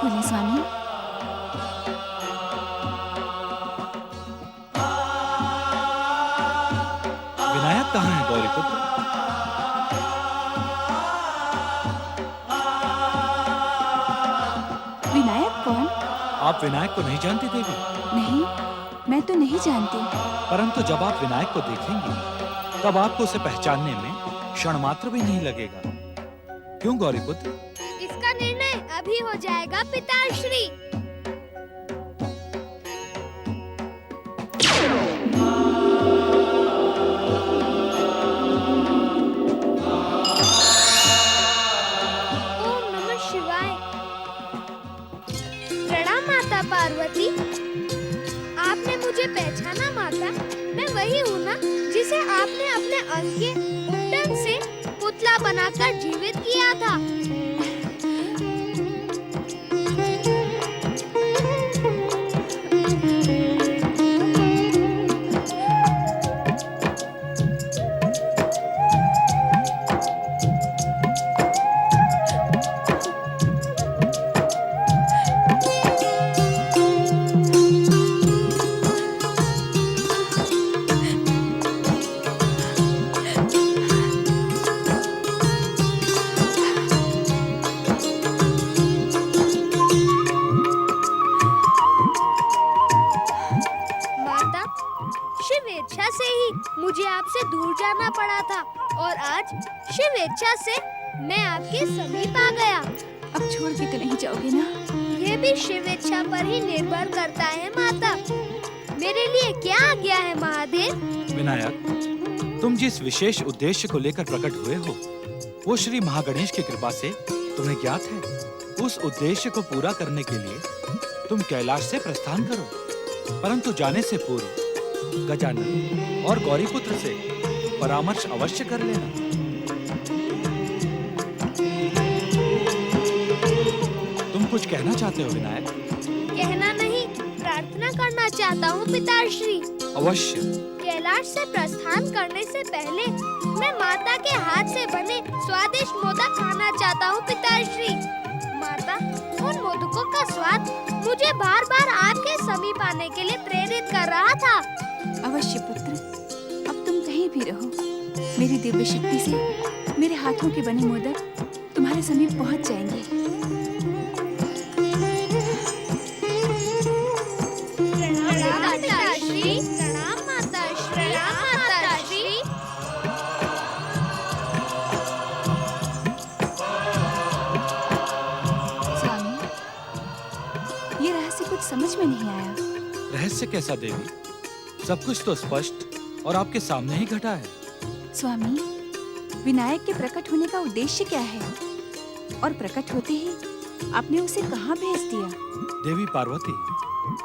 बोले स्वामी। विनायक कहाँ है गौरीपुत्र? विनायक कौन? आप विनायक को नहीं जानती देवी? नहीं, मैं तो नहीं जानती। परंतु जब आप विनायक को देखेंगी तब आपको उसे पहचानने में क्षण मात्र भी नहीं लगेगा। क्यों गौरीपुत्र? इसका निर्णय अभी हो जाएगा पिताश्री। ओम नमः शिवाय। प्रणाम माता पार्वती। आपने मुझे पहचाना माता? मैं वही हूँ ना जिसे आपने अपने अंग के उपटन से पुतला बनाकर जीवित किया था। शिवेच्छा से ही मुझे आपसे दूर जाना पड़ा था और आज शिवेच्छा से मैं आपके समीप आ गया। अब छोड़ के तो नहीं जाओगे ना? ये भी शिवेच्छा पर ही निर्भर करता है माता। मेरे लिए क्या आज्ञा है महादेव? विनायक, तुम जिस विशेष उद्देश्य को लेकर प्रकट हुए हो वो श्री महागणेश की कृपा से तुम्हें ज्ञात है। उस उद्देश्य को पूरा करने के लिए तुम कैलाश से प्रस्थान करो, परंतु जाने से पूर्व गजानन और गौरीपुत्र से परामर्श अवश्य कर लेना। तुम कुछ कहना चाहते हो विनायक? कहना नहीं, प्रार्थना करना चाहता हूँ पिताश्री। अवश्य। कैलाश से प्रस्थान करने से पहले मैं माता के हाथ से बने स्वादिष्ट मोदक खाना चाहता हूँ पिताश्री। माता, उन मोदकों का स्वाद मुझे बार बार आपके समीप आने के लिए प्रेरित कर रहा था। अवश्य पुत्र, अब तुम कहीं भी रहो, मेरी दिव्य शक्ति से मेरे हाथों के बने मोदक तुम्हारे समीप पहुंच जाएंगे। प्रणाम पिताश्री। प्रणाम माताश्री। प्रणाम माताश्री। स्वामी, ये रहस्य कुछ समझ में नहीं आया। रहस्य कैसा देवी? सब कुछ तो स्पष्ट और आपके सामने ही घटा है। स्वामी, विनायक के प्रकट होने का उद्देश्य क्या है? और प्रकट होते ही आपने उसे कहाँ भेज दिया? देवी पार्वती,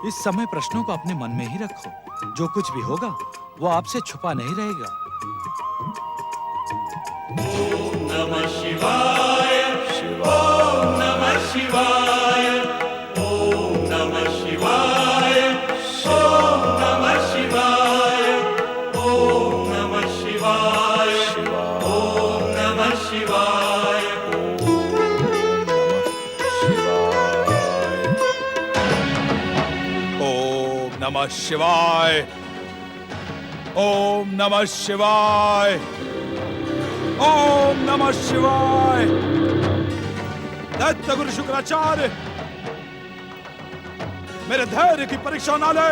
इस समय प्रश्नों को अपने मन में ही रखो। जो कुछ भी होगा वो आपसे छुपा नहीं रहेगा। ओम नमः शिवाय। ओम नमः शिवाय। ओम नमः शिवाय। ओम नमः शिवाय। ओम नमः शिवाय। ओम नमः शिवाय। ओम नमः शिवाय। ओम नमः शिवाय। ओम नमः शिवाय। दैत्य गुरु शुक्राचार्य, मेरे धैर्य की परीक्षा ना ले।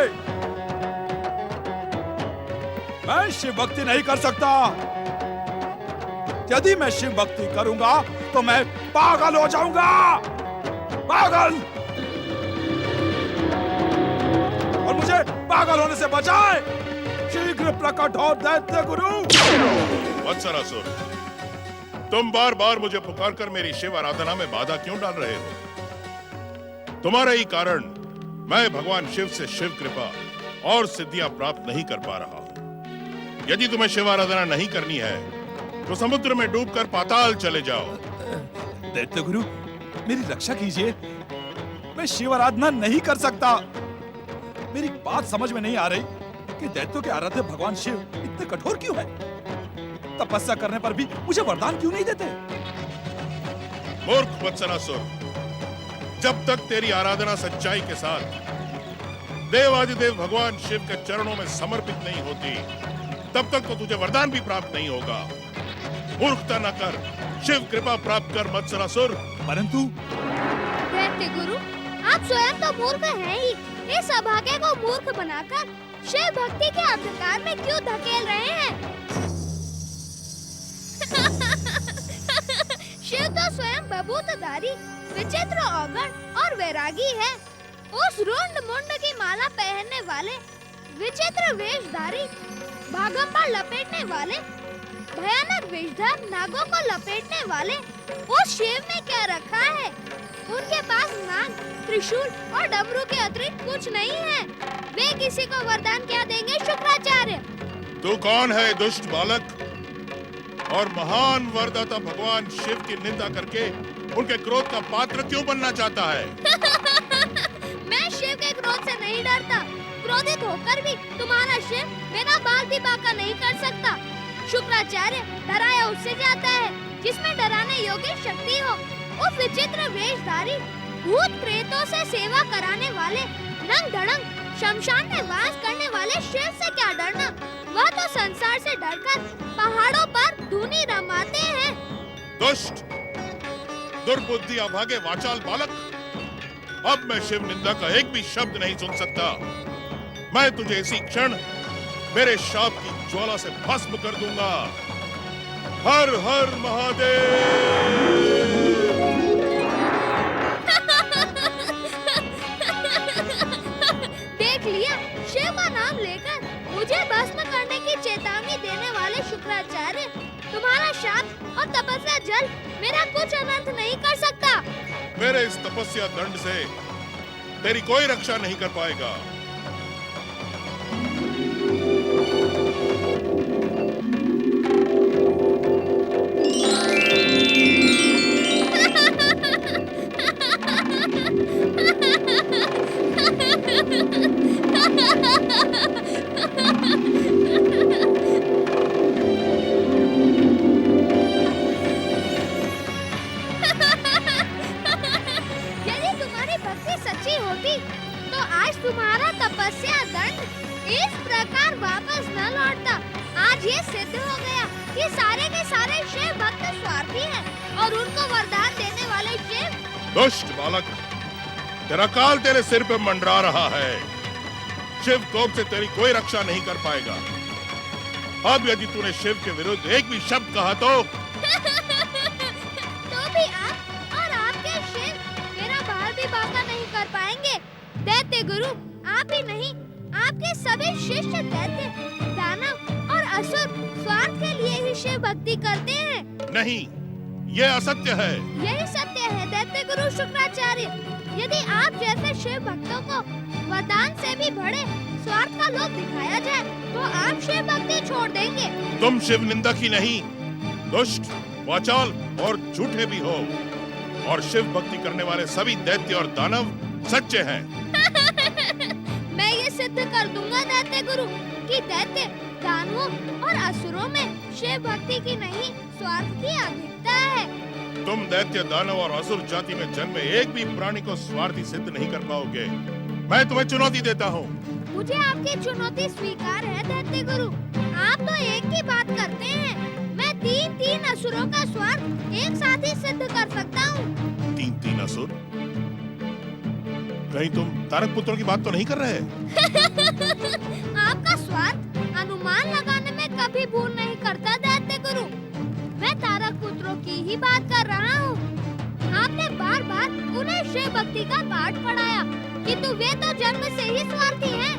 मैं शिव भक्ति नहीं कर सकता। यदि मैं शिव भक्ति करूंगा तो मैं पागल हो जाऊंगा। पागल। और मुझे पागल होने से बचाए। शीघ्र प्रकट हो दैत्य गुरु। वत्सरासुर, तुम बार बार मुझे पुकारकर मेरी शिव आराधना में बाधा क्यों डाल रहे हो? तुम्हारे ही कारण मैं भगवान शिव से शिव कृपा और सिद्धियां प्राप्त नहीं कर पा रहा हूं। यदि तुम्हें शिव आराधना नहीं करनी है तो समुद्र में डूबकर पाताल चले जाओ। दैत्य गुरु, मेरी रक्षा कीजिए। मैं शिव आराधना नहीं कर सकता। मेरी बात समझ में नहीं आ रही कि दैत्यों के आराध्य भगवान शिव इतने कठोर क्यों हैं? तपस्या करने पर भी मुझे वरदान क्यों नहीं देते? मूर्ख वत्सरासुर, जब तक तेरी आराधना सच्चाई के साथ देवाधिदेव भगवान शिव के चरणों में समर्पित नहीं होती, तब तक तो तुझे वरदान भी प्राप्त नहीं होगा। मूर्खता न कर, शिव कृपा प्राप्त कर मत्सरासुर। परंतु दैत्य गुरु, आप स्वयं तो मूर्ख हैं ही। इस अभागे को मूर्ख बनाकर शिव भक्ति के अंधकार में क्यों धकेल रहे हैं? शिव तो स्वयं बभूतधारी, विचित्र औगण और वैरागी है। उस रुंड मुंड की माला पहनने वाले, विचित्र वेशधारी, भागंबर लपेटने वाले, भयानक विषधर नागों को लपेटने वाले उस शिव में क्या रखा है? उनके पास नाग, त्रिशूल और डमरू के अतिरिक्त कुछ नहीं है। वे किसी को वरदान क्या देंगे शुक्राचार्य? तू कौन है दुष्ट बालक, और महान वरदाता भगवान शिव की निंदा करके उनके क्रोध का पात्र क्यों बनना चाहता है? मैं शिव के क्रोध से नहीं डरता। क्रोधित होकर भी तुम्हारा शिव मेरा बाल भी बांका नहीं कर सकता। शुक्राचार्य, डराया उससे जाता है जिसमें डराने योग्य शक्ति हो। उस विचित्र वेशधारी, भूत प्रेतों से सेवा कराने वाले, नंग धड़ंग शमशान में वास करने वाले शिव से क्या डरना? वह तो संसार से डरकर पहाड़ों पर धूनी रमाते हैं। दुष्ट, दुर्बुद्धि, अभागे, वाचाल बालक, अब मैं शिव निंदा का एक भी शब्द नहीं सुन सकता। मैं तुझे इसी क्षण मेरे शाप की ज्वाला से भस्म कर दूंगा। हर हर महादेव। देख लिया, शिव का नाम लेकर मुझे भस्म करने की चेतावनी देने वाले शुक्राचार्य, तुम्हारा शाप और तपस्या जल मेरा कुछ अनर्थ नहीं कर सकता। मेरे इस तपस्या दंड से तेरी कोई रक्षा नहीं कर पाएगा। यदि तुम्हारी भक्ति सच्ची होती तो आज तुम्हारा तपस्या दंड इस प्रकार वापस न लौटता। आज ये सिद्ध हो गया कि सारे के सारे शिव भक्त स्वार्थी हैं और उनको वरदान देने वाले शिव। दुष्ट बालक, तेरा काल तेरे सिर पे मंडरा रहा है। शिव कोप से तेरी कोई रक्षा नहीं कर पाएगा। अब यदि तूने शिव के विरुद्ध एक भी शब्द कहा तो भी आप और आपके शिव मेरा बाल भी बांका नहीं कर पाएंगे। दैत्य गुरु, आप ही नहीं, आपके सभी शिष्य दैत्य, दानव और असुर स्वार्थ के लिए ही शिव भक्ति करते हैं। नहीं, ये असत्य है। यही सत्य है दैत्य गुरु शुक्राचार्य। यदि आप जैसे शिव भक्तों को वरदान से भी बड़े स्वार्थ का लोभ दिखाया जाए तो आप शिव भक्ति छोड़ देंगे। तुम शिव निंदक ही नहीं, दुष्ट, वाचाल और झूठे भी हो। और शिव भक्ति करने वाले सभी दैत्य और दानव सच्चे हैं। मैं ये सिद्ध कर दूंगा दैत्य गुरु कि दैत्य, दानवों और असुरों में शिव भक्ति की नहीं स्वार्थ की अधिकता है। तुम दैत्य, दानव और असुर जाति में जन्मे एक भी प्राणी को स्वार्थी सिद्ध नहीं कर पाओगे। मैं तुम्हें चुनौती देता हूँ। मुझे आपकी चुनौती स्वीकार है दैत्य गुरु। आप तो एक ही बात करते हैं। मैं तीन असुरों का स्वार्थ एक साथ ही सिद्ध कर सकता हूँ। तीन असुर? कहीं तुम तारक पुत्रों की बात तो नहीं कर रहे? आपका स्वार्थ अनुमान लगाने में कभी भूल नहीं करता दैत्य गुरु। मैं तारक पुत्रों की ही बात कर रहा हूँ। आपने बार बार उन्हें शिव भक्ति का पाठ पढ़ाया, किंतु वे तो जन्म से ही स्वार्थी हैं।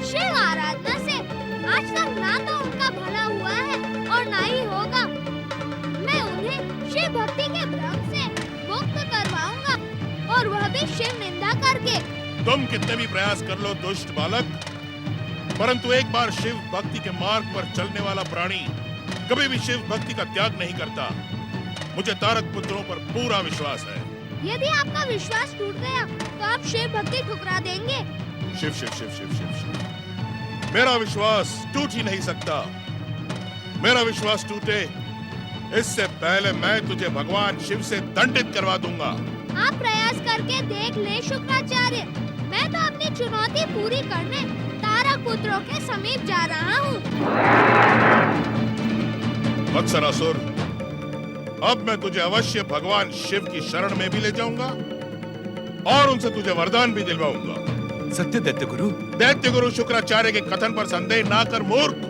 शिव आराधना से आज तक ना तो उनका भला हुआ है और ना ही होगा। मैं उन्हें शिव भक्ति के भ्रम से मुक्त करवाऊंगा, और वह भी शिव निंदा करके। तुम कितने भी प्रयास कर लो दुष्ट बालक, परंतु एक बार शिव भक्ति के मार्ग पर चलने वाला प्राणी कभी भी शिव भक्ति का त्याग नहीं करता। मुझे तारक पुत्रों पर पूरा विश्वास है। यदि आपका विश्वास टूट गया तो आप शिव भक्ति ठुकरा देंगे। शिव शिव शिव शिव शिव शिव, मेरा विश्वास टूट ही नहीं सकता। मेरा विश्वास टूटे इससे पहले मैं तुझे भगवान शिव से दंडित करवा दूंगा। आप प्रयास करके देख ले शुक्राचार्य। मैं तो अपनी चुनौती पूरी करने तारक पुत्रों के समीप जा रहा हूँ। वत्सरासुर, अब मैं तुझे अवश्य भगवान शिव की शरण में भी ले जाऊंगा और उनसे तुझे वरदान भी दिलवाऊंगा। सत्य दैत्य गुरु। दैत्य गुरु शुक्राचार्य के कथन पर संदेह ना कर मूर्ख।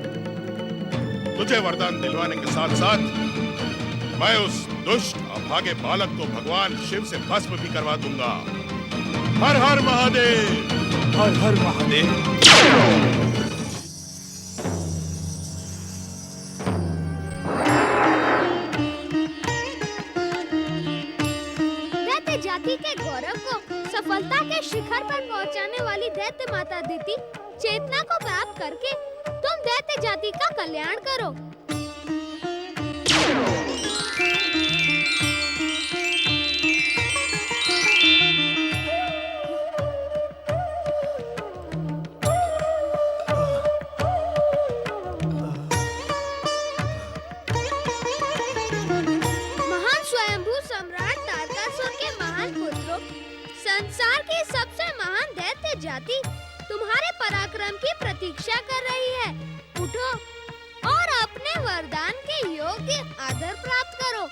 तुझे वरदान दिलवाने के साथ साथ मैं उस दुष्ट अभागे बालक को भगवान शिव से भस्म भी करवा दूंगा। हर हर महादेव। हर हर महादेव। जाति के गौरव को सफलता के शिखर पर पहुंचाने वाली दैत्य माता दिति चेतना को प्राप्त करके तुम दैत्य जाति का कल्याण करो। महान स्वयंभू सम्राट तारकासुर के महान पुत्रों, संसार की सबसे महान दैत्य जाति तुम्हारे पराक्रम की प्रतीक्षा कर रही है। उठो और अपने वरदान के योग्य आदर प्राप्त करो।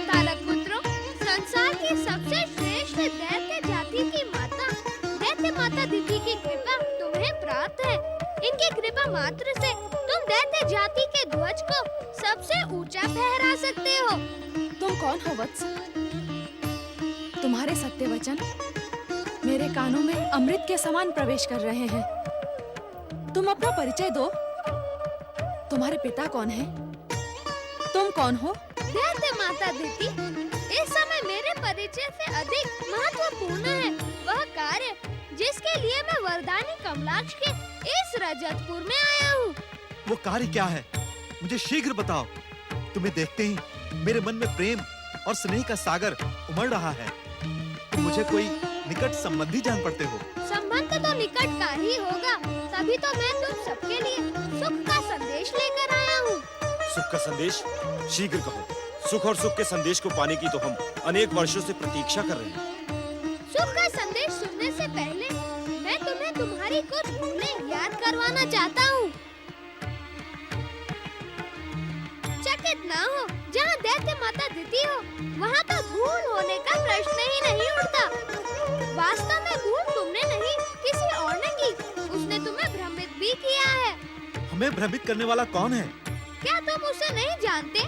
तारक पुत्रों, संसार की सबसे श्रेष्ठ दैत्य जाति की माता दैत्य माता दिति की कृपा तुम्हें प्राप्त है। इनकी कृपा मात्र से तुम दैत्य जाति के ध्वज को सबसे ऊंचा फहरा सकते हो। तुम कौन हो वत्स? तुम्हारे सत्य वचन मेरे कानों में अमृत के समान प्रवेश कर रहे हैं। तुम अपना परिचय दो। तुम्हारे पिता कौन हैं? तुम कौन हो? दैत्य माता दिति, इस समय मेरे परिचय से अधिक महत्वपूर्ण है वह कार्य जिसके लिए मैं वरदानी कमलाक्ष के इस रजतपुर में आया हूँ। वो कार्य क्या है? मुझे शीघ्र बताओ। तुम्हें देखते ही मेरे मन में प्रेम और स्नेह का सागर उमड़ रहा है। तुम मुझे कोई निकट संबंधी जान पड़ते हो। संबंध तो निकट का ही होगा, तभी तो मैं तुम सबके लिए सुख का संदेश लेकर आया हूँ। सुख का संदेश? शीघ्र कहो। सुख और सुख के संदेश को पाने की तो हम अनेक वर्षों से प्रतीक्षा कर रहे हैं। सुख का संदेश सुनने से पहले मैं तुम्हें तुम्हारी कुछ भूलें याद करवाना चाहता हूँ। चकित ना हो, जहाँ दैत्य माता दिति हो वहाँ तो भूल होने का प्रश्न ही नहीं उठता। वास्तव में भूल तुमने नहीं, किसी और ने की। उसने तुम्हें भ्रमित भी किया है। हमें भ्रमित करने वाला कौन है? क्या तुम उसे नहीं जानते?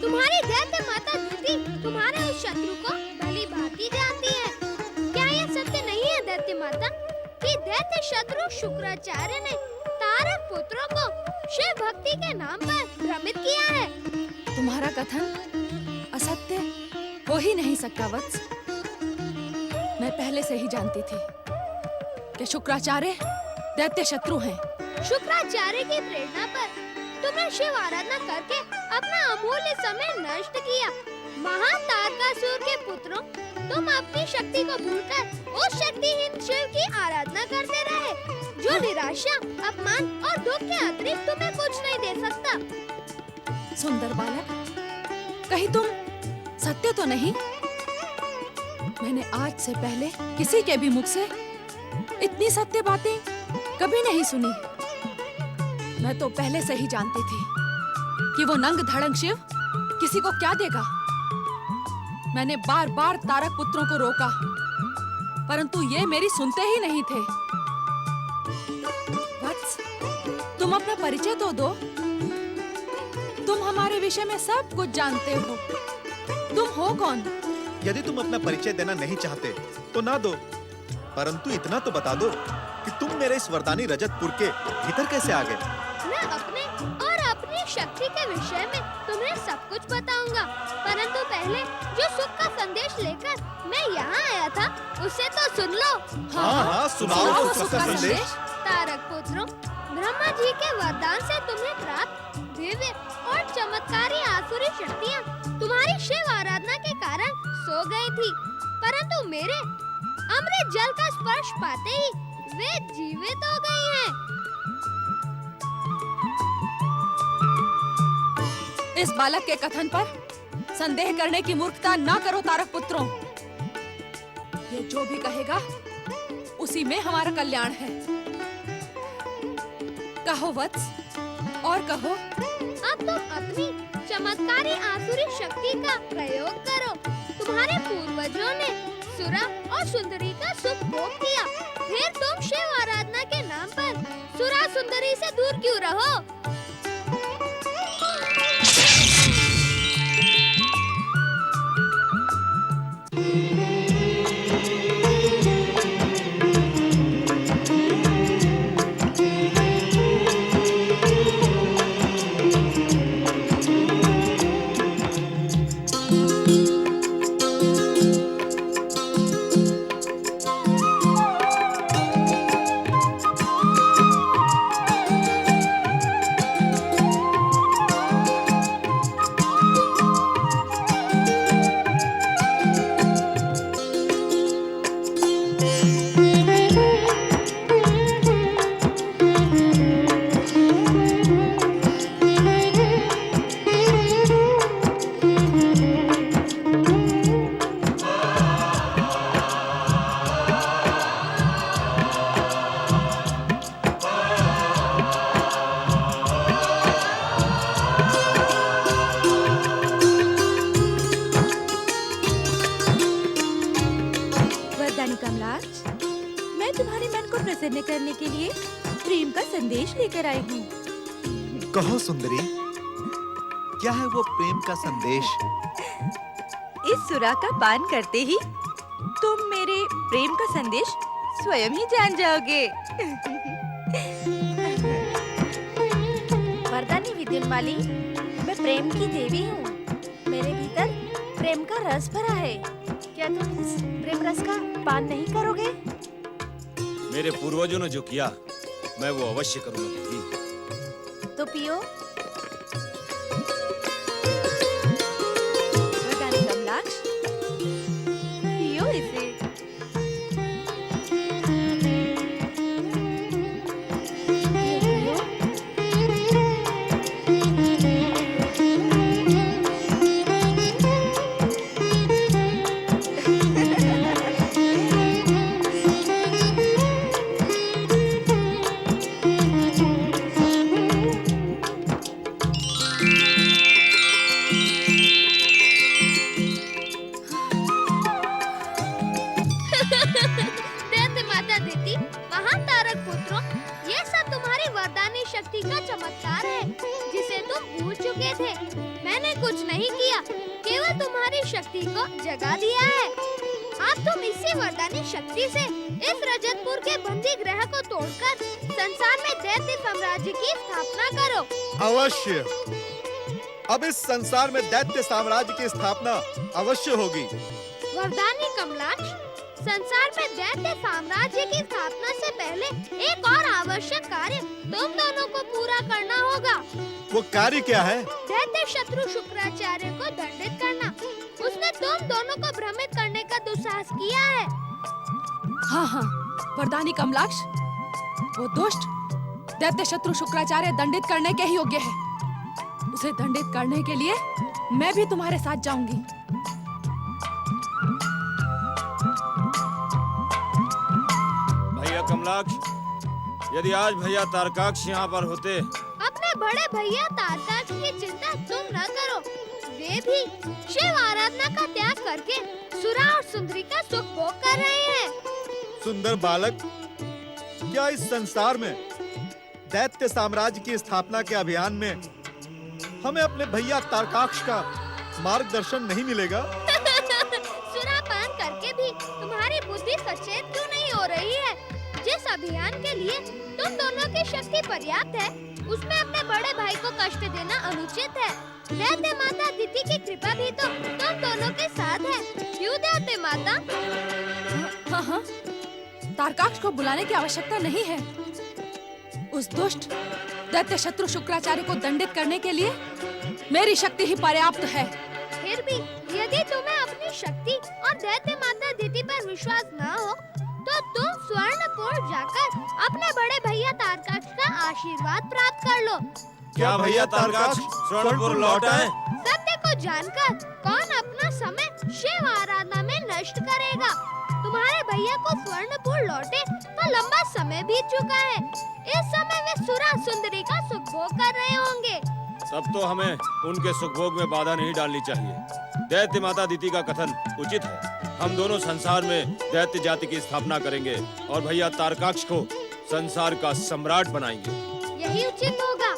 तुम्हारी दैत्य माता दिति तुम्हारे उस शत्रु को भली भांति जानती है। क्या यह सत्य नहीं है दैत्य माता कि दैत्य शत्रु शुक्राचार्य ने तारक पुत्रों को शिव भक्ति के नाम पर भ्रमित किया है? तुम्हारा कथन असत्य हो ही नहीं सकता वत्स। मैं पहले से ही जानती थी कि शुक्राचार्य दैत्य शत्रु हैं। शुक्राचार्य की प्रेरणा पर तुमने शिव आराधना करके अपना अमूल्य समय नष्ट किया। महान तारकासुर के पुत्रों, तुम अपनी शक्ति को भूलकर उस शक्तिहीन शिव की आराधना करते रहे, जो निराशा, अपमान और दुख के अतिरिक्त तुम्हें कुछ नहीं दे सकता। सुंदर बालक, कहीं तुम सत्य तो नहीं? मैंने आज से पहले किसी के भी मुख से इतनी सत्य बातें कभी नहीं सुनी। मैं तो पहले से ही जानती थी कि वो नंग धड़ंग शिव किसी को क्या देगा। मैंने बार बार तारक पुत्रों को रोका, परंतु ये मेरी सुनते ही नहीं थे। वत्स, तुम अपना परिचय तो दो। तुम हमारे विषय में सब कुछ जानते हो। तुम हो कौन? यदि तुम अपना परिचय देना नहीं चाहते तो ना दो, परंतु इतना तो बता दो कि तुम मेरे इस वरदानी रजतपुर के भीतर कैसे आ गए। मैं अपने और अपनी शक्ति के विषय में तुम्हें सब कुछ बताऊंगा, परंतु पहले जो सुख का संदेश लेकर मैं यहाँ आया था उसे तो सुन लो। हाँ, सुनाओ सुख का संदेश। तारक पुत्रों, ब्रह्मा जी के वरदान से तुम्हें प्राप्त दिव्य और चमत्कारी आसुरी शक्तियाँ तुम्हारी शिव आराधना के कारण सो गई थी, परंतु मेरे अमृत जल का स्पर्श पाते ही वे जीवित हो गई हैं। इस बालक के कथन पर संदेह करने की मूर्खता ना करो तारक पुत्रों। ये जो भी कहेगा उसी में हमारा कल्याण है। कहो वत्स, और कहो। अब तुम अपनी चमत्कारी आसुरी शक्ति का प्रयोग करो। तुम्हारे पूर्वजों ने सुरा और सुंदरी का सुख भोग किया, फिर तुम शिव आराधना के नाम पर सुरा सुंदरी से दूर क्यों रहो? प्रसन्न करने के लिए प्रेम का संदेश लेकर आई हूँ। कहो सुंदरी, क्या है वो प्रेम का संदेश? इस सुरा का पान करते ही तुम मेरे प्रेम का संदेश स्वयं ही जान जाओगे। वरदानी विद्युन्माली, मैं प्रेम की देवी हूँ। मेरे भीतर प्रेम का रस भरा है। क्या तुम इस प्रेम रस का पान नहीं करोगे? मेरे पूर्वजों ने जो किया मैं वो अवश्य करूंगा देवी। तो पियो। वरदानी कमलाक्ष, पियो इसे। शक्ति का चमत्कार है जिसे तुम भूल चुके थे। मैंने कुछ नहीं किया, केवल तुम्हारी शक्ति को जगा दिया है। अब तुम इसी वरदानी शक्ति से इस रजतपुर के बंदी ग्रह को तोड़कर संसार में दैत्य साम्राज्य की स्थापना करो। अवश्य। अब इस संसार में दैत्य साम्राज्य की स्थापना अवश्य होगी। वरदानी कमलाक्ष, संसार में दैत्य साम्राज्य की स्थापना से पहले एक और आवश्यक कार्य तुम दोनों को पूरा करना होगा। वो कार्य क्या है? दैत्य शत्रु शुक्राचार्य को दंडित करना। उसने तुम दोनों को भ्रमित करने का दुस्साहस किया है। हाँ हाँ, वरदानी कमलाक्ष, वो दुष्ट दैत्य शत्रु शुक्राचार्य दंडित करने के ही योग्य है। उसे दंडित करने के लिए मैं भी तुम्हारे साथ जाऊंगी। कमलाक्ष, यदि आज भैया तारकाक्ष यहाँ पर होते। अपने बड़े भैया तारकाक्ष की चिंता तुम न करो। वे भी शिव आराधना का त्याग करके सुरा और सुंदरी का सुख भोग कर रहे हैं। सुंदर बालक, क्या इस संसार में दैत्य साम्राज्य की स्थापना के अभियान में हमें अपने भैया तारकाक्ष का मार्गदर्शन नहीं मिलेगा? सुरा पान करके भी तुम्हारी बुद्धि सचेत क्यों नहीं हो रही है? जिस अभियान के लिए तुम दोनों की शक्ति पर्याप्त है, उसमें अपने बड़े भाई को कष्ट देना अनुचित है। दैत्य माता अदिति की कृपा भी तो तुम दोनों के साथ है। क्यों दैत्य माता? हाँ हाँ, तारकाक्ष को बुलाने की आवश्यकता नहीं है। उस दुष्ट दैत्य शत्रु शुक्राचार्य को दंडित करने के लिए मेरी शक्ति ही पर्याप्त है। फिर भी यदि तुम्हें अपनी शक्ति और दैत्य माता अदिति पर विश्वास न हो, तो तुम स्वर्णपुर जाकर अपने बड़े भैया तारकाक्ष का आशीर्वाद प्राप्त कर लो। क्या भैया तारकाक्ष स्वर्णपुर लौट आए? सत्य को जानकर कौन अपना समय शिव आराधना में नष्ट करेगा? तुम्हारे भैया को स्वर्णपुर लौटे तो लंबा समय बीत चुका है। इस समय वे सुरा सुंदरी का सुख भोग कर रहे होंगे। तब तो हमें उनके सुखभोग में बाधा नहीं डालनी चाहिए। दैत्य माता अदिति का कथन उचित है। हम दोनों संसार में दैत्य जाति की स्थापना करेंगे और भैया तारकाक्ष को संसार का सम्राट बनाएंगे। यही उचित होगा।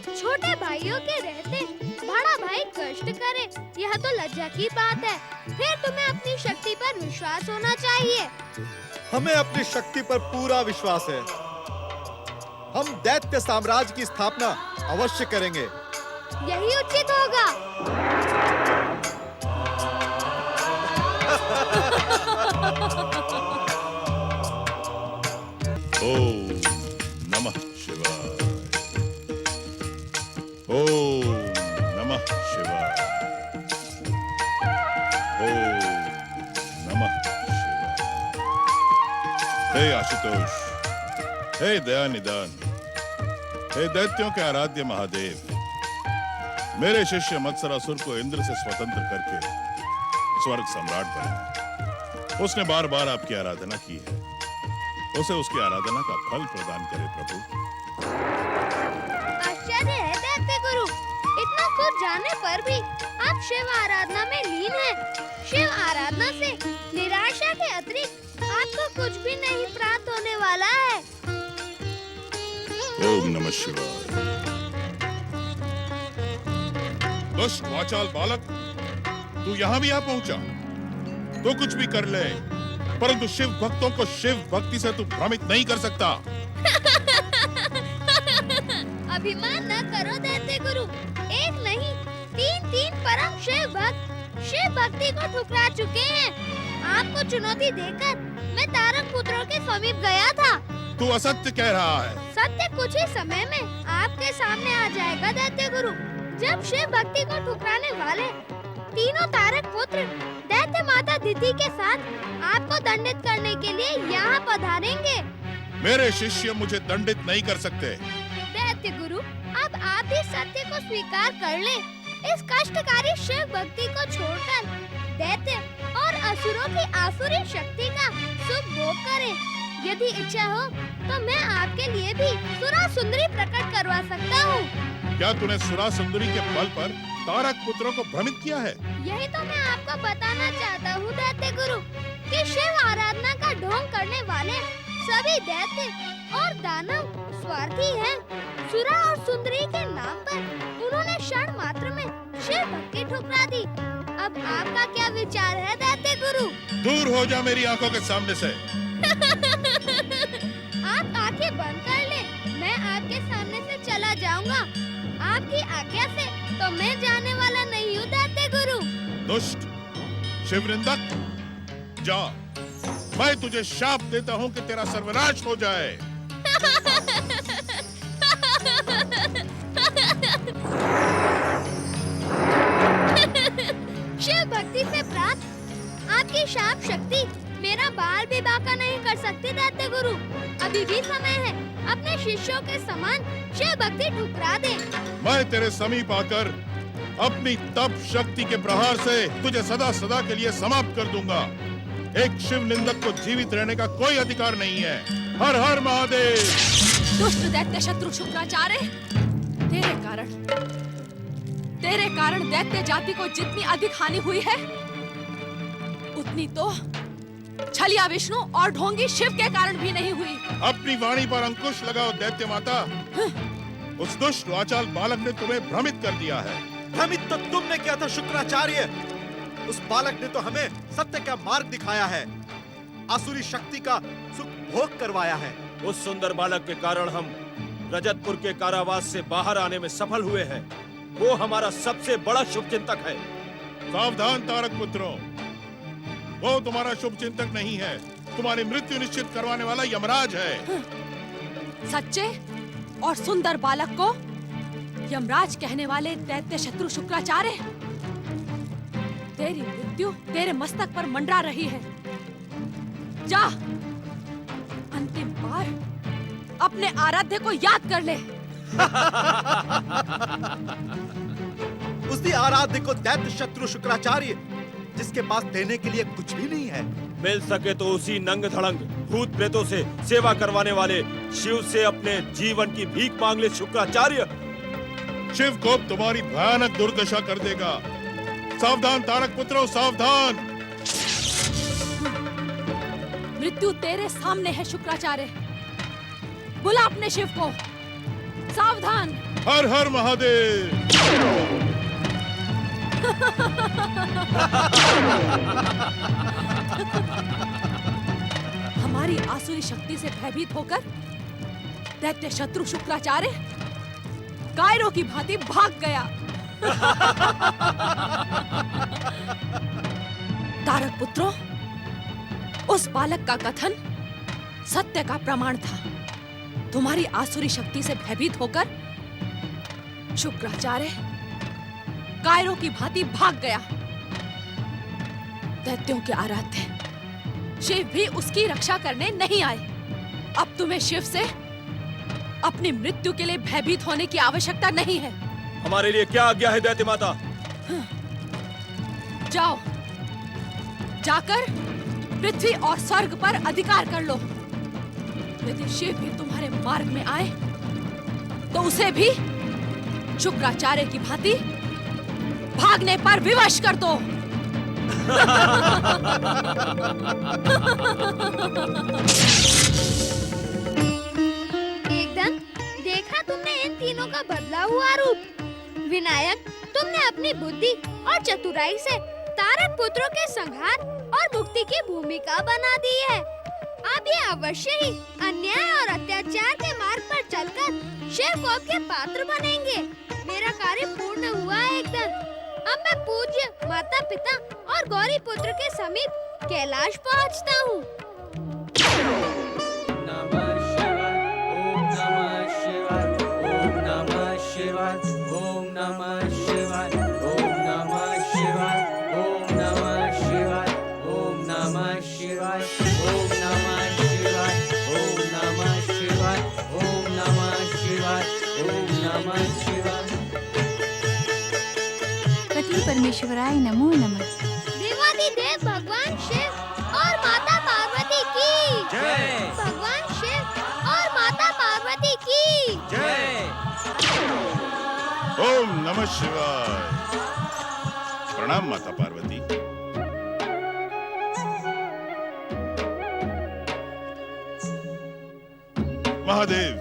छोटे भाइयों के रहते बड़ा भाई कष्ट करे, यह तो लज्जा की बात है। फिर तुम्हें अपनी शक्ति पर विश्वास होना चाहिए। हमें अपनी शक्ति पर पूरा विश्वास है। हम दैत्य साम्राज्य की स्थापना अवश्य करेंगे। यही उचित होगा। ओम नमः शिवाय। ओम नमः शिवाय। ओम नमः शिवाय। हे आशुतोष, हे दयानिदान, हे दैत्यों के आराध्य महादेव, मेरे शिष्य मत्सरासुर को इंद्र से स्वतंत्र करके स्वर्ग सम्राट बनाया। उसने बार बार आपकी आराधना की है। उसे उसकी आराधना का फल प्रदान करे प्रभु। आश्चर्य है दैत्य गुरु, इतना कुछ जाने पर भी आप शिव आराधना में लीन हैं। शिव आराधना से निराशा के अतिरिक्त आपको कुछ भी नहीं प्राप्त होने वाला है। ओम नमः शिवाय। दुष्ट वाचाल बालक, तू यहाँ भी आ पहुंचा। तो कुछ भी कर ले, परंतु शिव भक्तों को शिव भक्ति से तू भ्रमित नहीं कर सकता। अभिमान न करो दैत्य गुरु। एक नहीं, तीन परम शिव भक्ति को ठुकरा चुके हैं। आपको चुनौती देकर मैं तारक पुत्रों के समीप गया था। तू असत्य कह रहा है। सत्य कुछ ही समय में आपके सामने आ जाएगा दैत्य गुरु। जब शिव भक्ति को ठुकराने वाले तीनों तारक पुत्र दैत्य माता अदिति के साथ आपको दंडित करने के लिए यहाँ पधारेंगे। मेरे शिष्य मुझे दंडित नहीं कर सकते। दैत्य गुरु, अब आप भी सत्य को स्वीकार कर ले। इस कष्टकारी शिव भक्ति को छोड़कर दैत्य और असुरों की आसुरी शक्ति का सुख भोग करें। यदि इच्छा हो तो मैं आपके लिए भी सुरा सुंदरी प्रकट करवा सकता हूँ। क्या तूने सुरा सुंदरी के बल पर तारक पुत्रों को भ्रमित किया है? यही तो मैं आपको बताना चाहता हूँ दैत्य गुरु, कि शिव आराधना का ढोंग करने वाले सभी दैत्य और दानव स्वार्थी हैं। सुरा और सुंदरी के नाम पर उन्होंने क्षण मात्र में शिव भक्ति ठुकरा दी। अब आपका क्या विचार है दैत्य गुरु? दूर हो जा मेरी आंखों के सामने से। आप आंखें बंद कर ले, मैं आपके सामने से चला जाऊंगा। आपकी आज्ञा से तो मैं जाने वाला नहीं हूँ दैत्य गुरु। दुष्ट शिवनिंदक, जा, मैं तुझे शाप देता हूँ कि तेरा सर्वनाश हो जाए। शिव भक्ति से प्राप्त आपकी शाप शक्ति मेरा बाल भी बांका नहीं कर सकती दैत्य गुरु। अभी भी समय है, अपने शिष्यों के समान शिव भक्ति ठुकरा दे। मैं तेरे समीप आकर अपनी तप शक्ति के प्रहार से तुझे सदा सदा के लिए समाप्त कर दूंगा। एक शिव निंदक को जीवित रहने का कोई अधिकार नहीं है। हर हर महादेव। दुष्ट दैत्य शत्रु शुक्राचार्य, तेरे कारण दैत्य जाति को जितनी अधिक हानि हुई है, उतनी तो छलिया विष्णु और ढोंगी शिव के कारण भी नहीं हुई। अपनी वाणी पर अंकुश लगाओ दैत्य माता। उस दुष्ट वाचाल बालक ने तुम्हें भ्रमित कर दिया है। भ्रमित तो तुमने किया था शुक्राचार्य। उस बालक ने तो हमें सत्य का मार्ग दिखाया है, आसुरी शक्ति का सुख भोग करवाया है। उस सुंदर बालक के कारण हम रजतपुर के कारावास से बाहर आने में सफल हुए हैं। वो हमारा सबसे बड़ा शुभचिंतक है। सावधान तारक पुत्रों, वो तुम्हारा शुभचिंतक नहीं है, तुम्हारी मृत्यु निश्चित करवाने वाला यमराज है। सच्चे और सुंदर बालक को यमराज कहने वाले दैत्य शत्रु शुक्राचार्य, तेरी मृत्यु तेरे मस्तक पर मंडरा रही है। जा, अंतिम बार अपने आराध्य को याद कर ले। उसी आराध्य को दैत्य शत्रु शुक्राचार्य, जिसके पास देने के लिए कुछ भी नहीं है। मिल सके तो उसी नंग धड़ंग भूत प्रेतों से सेवा करवाने वाले शिव से अपने जीवन की भीख मांग ले शुक्राचार्य। शिव कोप तुम्हारी भयानक दुर्दशा कर देगा। सावधान तारक पुत्रों, सावधान। मृत्यु तेरे सामने है शुक्राचार्य, बुला अपने शिव को। सावधान। हर हर महादेव। हमारी आसुरी शक्ति से भयभीत होकर दैत्य शत्रु शुक्राचार्य कायरों की भांति भाग गया। तारक पुत्रों, उस बालक का कथन सत्य का प्रमाण था। तुम्हारी आसुरी शक्ति से भयभीत होकर शुक्राचार्य कायरों की भांति भाग गया। दैत्यों के आराध्य शिव भी उसकी रक्षा करने नहीं आए। अब तुम्हें शिव से अपनी मृत्यु के लिए भयभीत होने की आवश्यकता नहीं है। हमारे लिए क्या आज्ञा है दैत्य माता? जाओ, जाकर पृथ्वी और स्वर्ग पर अधिकार कर लो। यदि शिव भी तुम्हारे मार्ग में आए तो उसे भी शुक्राचार्य की भांति भागने पर विवश कर दो। एकदम देखा तुमने इन तीनों का बदला हुआ रूप। विनायक, तुमने अपनी बुद्धि और चतुराई से तारक पुत्रों के संहार और मुक्ति की भूमिका बना दी है। अब ये अवश्य ही अन्याय और अत्याचार के मार्ग पर चलकर शिव कोप के पात्र बनेंगे। मेरा कार्य पूर्ण हुआ है एकदम। अब मैं पूज्य माता पिता और गौरी पुत्र के समीप कैलाश पहुंचता हूँ। पति परमेश्वराय नमो नमः। देवाधिदेव भगवान शिव और माता पार्वती की जय। भगवान शिव और माता पार्वती की जय। ओम नमः शिवाय। प्रणाम माता पार्वती। महादेव,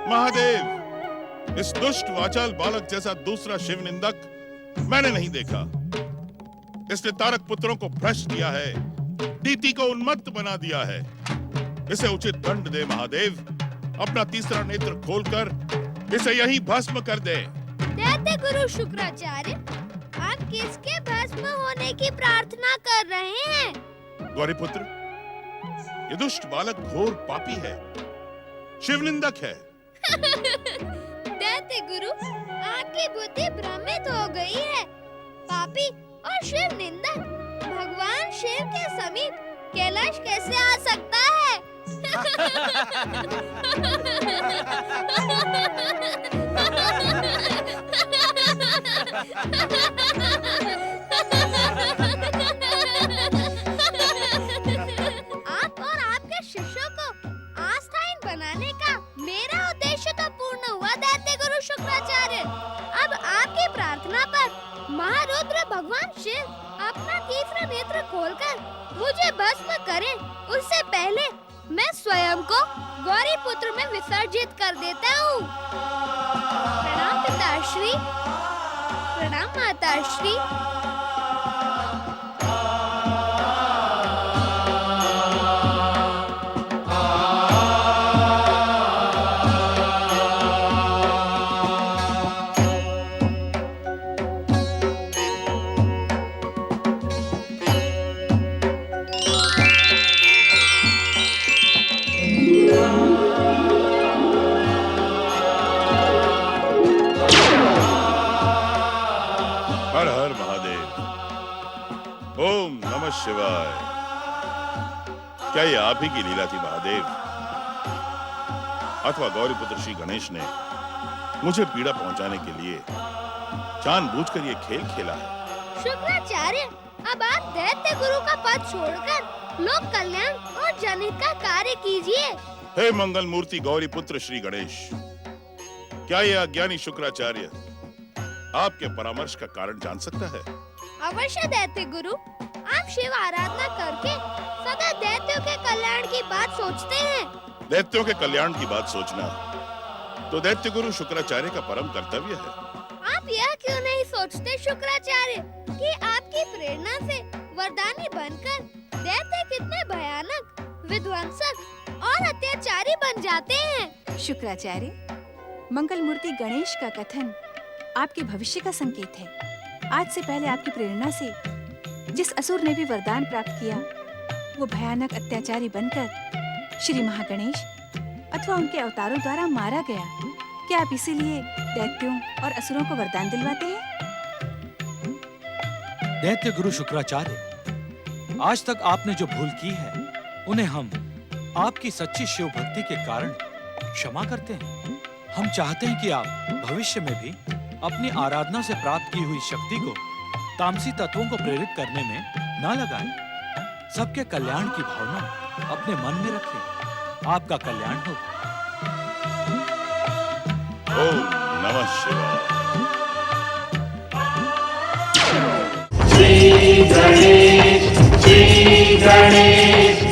महादेव, इस दुष्ट वाचाल बालक जैसा दूसरा शिव निंदक मैंने नहीं देखा। इसने तारक पुत्रों को भ्रष्ट किया है, नीति को उन्मत्त बना दिया है। इसे उचित दंड दे महादेव। अपना तीसरा नेत्र खोलकर इसे यहीं भस्म कर दे। दैत्य गुरु शुक्राचार्य, आप किसके भस्म होने की प्रार्थना कर रहे हैं? गौरीपुत्र, ये दुष्ट बालक घोर पापी है, शिव निंदक है। दैत्य गुरु, आपकी बुद्धि भ्रमित हो गई है। पापी और शिव निंदक भगवान शिव के समीप कैलाश कैसे आ सकता है? आप और आपके शिष्यों को आस्थाहीन बनाने का मेरा उद्देश्य तो पूर्ण हुआ दैत्य गुरु शुक्राचार्य। अब आपकी प्रार्थना पर महारुद्र भगवान शिव अपना तीसरा नेत्र खोलकर मुझे भस्म करें, उससे पहले मैं स्वयं को गौरी पुत्र में विसर्जित कर देता हूँ। प्रणाम पिताश्री, प्रणाम माताश्री। हर हर महादेव। ओम नमः शिवाय। क्या ये आप ही की लीला थी महादेव, अथवा गौरीपुत्र श्री गणेश ने मुझे पीड़ा पहुंचाने के लिए जानबूझकर ये खेल खेला है। शुक्राचार्य, अब आप दैत्य गुरु का पद छोड़कर लोक कल्याण और जनहित का कार्य कीजिए। हे मंगल मूर्ति गौरी पुत्र श्री गणेश, क्या ये अज्ञानी शुक्राचार्य आपके परामर्श का कारण जान सकता है? अवश्य दैत्य गुरु, आप शिव आराधना करके सदा दैत्यों के कल्याण की बात सोचते हैं। दैत्यों के कल्याण की बात सोचना तो दैत्य गुरु शुक्राचार्य का परम कर्तव्य है। आप यह क्यों नहीं सोचते शुक्राचार्य कि आपकी प्रेरणा से वरदानी बनकर दैत्य कितने भयानक, विध्वंसक और अत्याचारी बन जाते हैं। शुक्राचार्य, मंगल मूर्ति गणेश का कथन आपके भविष्य का संकेत है। आज से पहले आपकी प्रेरणा से जिस असुर ने भी वरदान प्राप्त किया, वो भयानक अत्याचारी बनकर श्री महागणेश अथवा उनके अवतारों द्वारा मारा गया। क्या आप इसीलिए दैत्यों और असुरों को वरदान दिलवाते हैं? दैत्य गुरु शुक्राचार्य, आज तक आपने जो भूल की है उन्हें हम आपकी सच्ची शिव भक्ति के कारण क्षमा करते हैं। हम चाहते हैं कि आप भविष्य में भी अपनी आराधना से प्राप्त की हुई शक्ति को तामसी तत्वों को प्रेरित करने में न लगाएं। सबके कल्याण की भावना अपने मन में रखें। आपका कल्याण हो। ओम नमः शिवाय। श्री गणेश